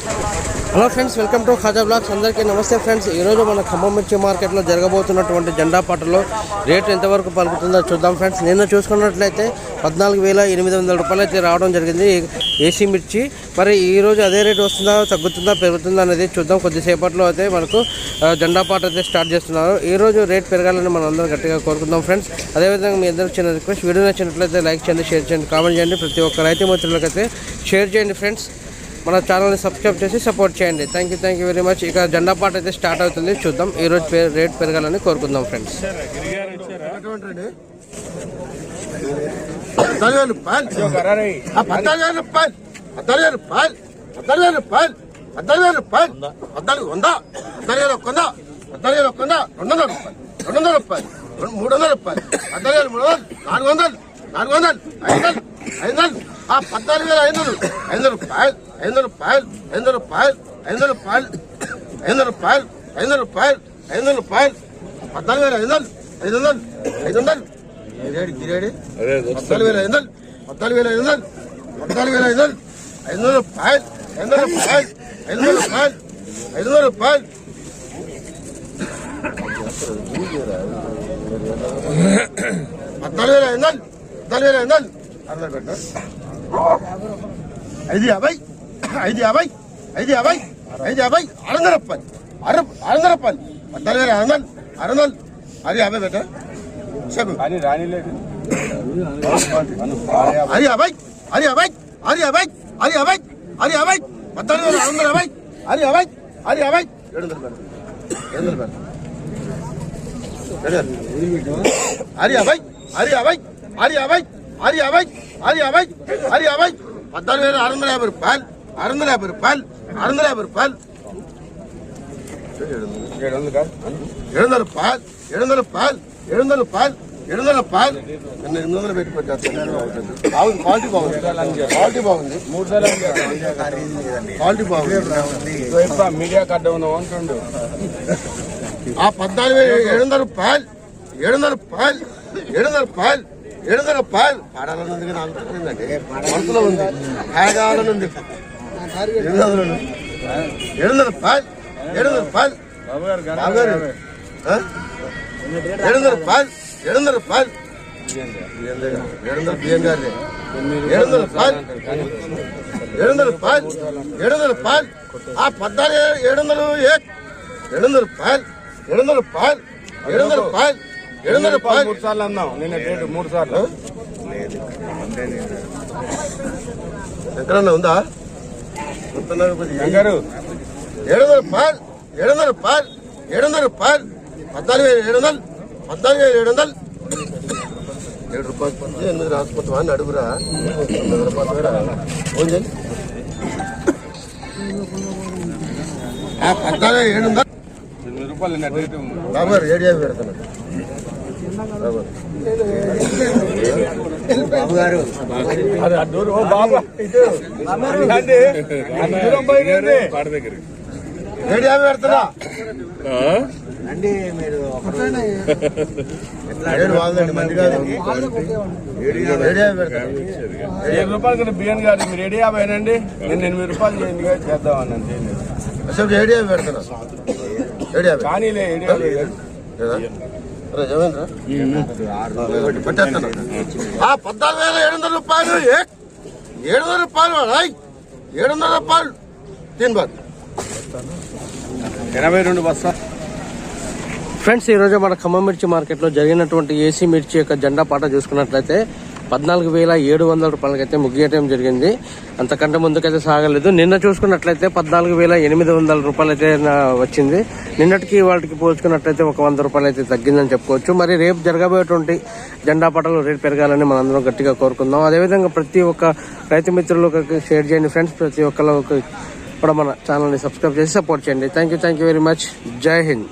Hello friends, welcome to Khaja blogs. అందరికీ నమస్తే friends. ఈరోజు మన ఖమ్మం మిర్చి మార్కెట్లో జరగబోతున్నటువంటి జెండా పాటలో రేటు ఎంతవరకు పలుకుతుందో చూద్దాం ఫ్రెండ్స్. నిన్న చూసుకున్నట్లయితే 14,800 రూపాయలు అయితే రావడం జరిగింది ఏసీ మిర్చి. మరి ఈరోజు అదే రేటు వస్తుందా, తగ్గుతుందా, పెరుగుతుందా అనేది చూద్దాం. కొద్దిసేపట్లో అయితే మనకు జెండా పాట అయితే స్టార్ట్ చేస్తున్నారు. ఈరోజు రేట్ పెరగాలని మనం అందరం గట్టిగా కోరుకుందాం ఫ్రెండ్స్. అదేవిధంగా మీ అందరికీ చిన్న రిక్వెస్ట్, వీడియో నచ్చినట్లయితే లైక్ చేయండి, షేర్ చేయండి, కామెంట్ చేయండి. ప్రతి ఒక్క రైతు మిత్రులకైతే షేర్ చేయండి ఫ్రెండ్స్. మన ఛానల్ని సబ్స్క్రైబ్ చేసి సపోర్ట్ చేయండి. Thank you very much. ఇక జెండా పాట అయితే స్టార్ట్ అవుతుంది, చూద్దాం. ఈరోజు రేట్ పెరగాలని కోరుకుందాం ఫ్రెండ్స్. మీడియా కట్ట ఉంటుండు. 14,700 రూపాయలు 700 రూపాయలు 700 రూపాయలు 700 రూపాయలు పాడాలని ఉంది కానీ అనుకుంటుందండి, మనసులో ఉంది, హాయిగాలని ఉంది. 700 రూపాయలు 700 రూపాయలు 700 రూపాయలు 700 రూపాయలు 700 బియ్యం గారి 700 రూపాయలు 700 రూపాయలు 700 రూపాయలు 14,700 700 రూపాయలు 700 రూపాయలు 700 రూపాయలు 700 రూపాయలు 3 సార్లు అన్నాం. నిన్న డేట్ 3 సార్లు ఎక్కడన్నా ఉందా? 700 రూపాయలు 700 రూపాయలు 700 రూపాయలు 14,700 14,700 7 రూపాయలు 8 రాసుకుంటావా అని అడుగురా. 14,700 రూపాయలు నిన్న డేట్ బాబు ఏడియా పెడుతున్నాడు. ఏడియా పెడుతున్నా అండి. మీరు 7 వాళ్ళండి మంది కాదు. 7 రూపాయలు బియ్యం కాదు, మీరు 750 అండి. నేను 8 రూపాయలు చేయండి చేద్దామని అసలు ఏడియా పెడుతున్నా. ఏడియా కానీ జవేంద్ర 14,700 రూపాయలు 700 రూపాయలు 700 రూపాయలు 3 బాత్ 82 బస్తా. ఫ్రెండ్స్, ఈరోజు మన ఖమ్మం మిర్చి మార్కెట్లో జరిగినటువంటి ఏసీ మిర్చి యొక్క జెండా పాట చూసుకున్నట్లయితే 14,700 రూపాయలకైతే ముగియటం జరిగింది. అంతకంటే ముందుకైతే సాగలేదు. నిన్న చూసుకున్నట్లయితే 14,800 రూపాయలు అయితే వచ్చింది. నిన్నటికి వాళ్ళకి పోల్చుకున్నట్లయితే ఒక 100 రూపాయలు అయితే తగ్గిందని చెప్పుకోవచ్చు. మరి రేపు జరగబోయేటువంటి జెండా పాటలు రేటు పెరగాలని మనందరం గట్టిగా కోరుకుందాం. అదేవిధంగా ప్రతి ఒక్క రైతు మిత్రులకు షేర్ చేయండి ఫ్రెండ్స్. ప్రతి ఒక్కరికి కూడా మన ఛానల్ని సబ్స్క్రైబ్ చేసి సపోర్ట్ చేయండి. Thank you very much. జై హింద్.